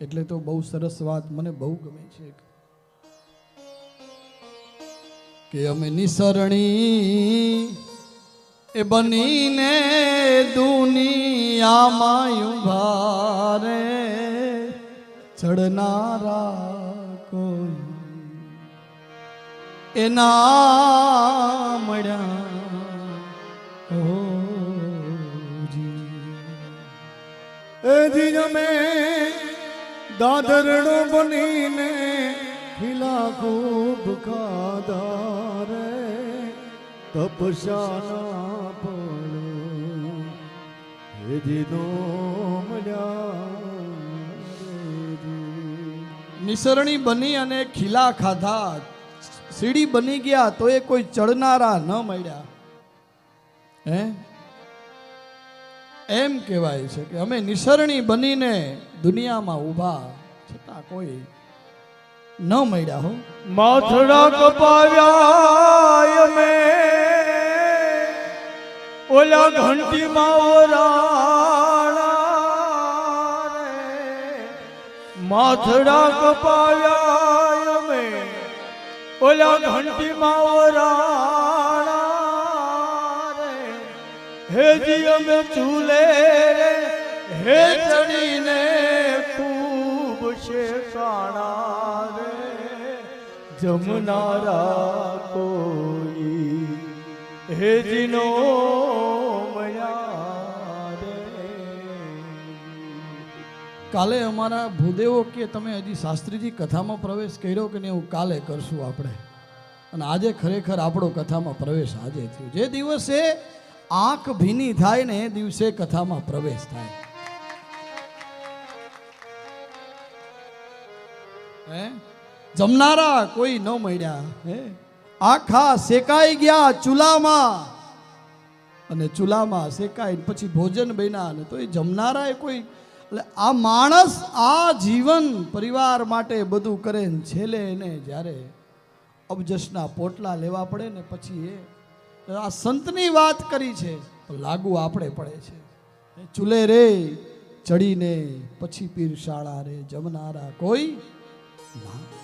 એટલે તો બહુ સરસ વાત મને બહુ ગમે છે કે અમે નિસરણી એ બનીને દુનિયામાં ઉભા રે ચડનારા કોઈ એના મળ્યા એજી અમે દાદરડો બનીને ખીલા ખૂબ ખાધા રે તપસ્યાના પડે એજી નો નિસરણી બની અને ખીલા ખાધા સીડી બની ગયા તો એ કોઈ ચડનારા ન મળ્યા હે એમ કહેવાય છે કે અમે નિસરણી બનીને દુનિયામાં ઊભા છતાં કોઈ ન મળ્યા હો માથડા કપાવ્યા અમે ઓલા ઘંટીમાં ઓરાણા રે માથડા કપાવ્યા અમે ઓલા ઘંટીમાં ઓરાણા રે હેજી અમે ચૂલે હે ચડીને ખૂબ શેકાણા રે જમનારા કોઈ હેજીનો મળ્યા રે કાલે અમારા ભૂદેવો કે તમે હજી શાસ્ત્રીજી કથામાં પ્રવેશ કર્યો કે નહીં એવું કાલે કરશું આપણે અને આજે ખરેખર આપણો કથામાં પ્રવેશ આજે થયો જે દિવસે આંખ ભીની થાય ને એ દિવસે કથામાં પ્રવેશ થાય હે જમનારા કોઈ ન મળ્યા હે આખા શેકાઈ ગયા ચૂલામાં અને ચૂલામાં શેકાઈ પછી ભોજન બન્યા ને તો એ જમનારા કોઈ એટલે આ માણસ આ જીવન પરિવાર માટે બધું કરે ને છેલ્લે એને જ્યારે અબજસના પોટલા લેવા પડે ને પછી એ આ સંતની વાત કરી છે તો લાગુ આપણે પડે છે ચૂલે રે ચડીને પછી પીરસાળા રે જમનારા કોઈ ના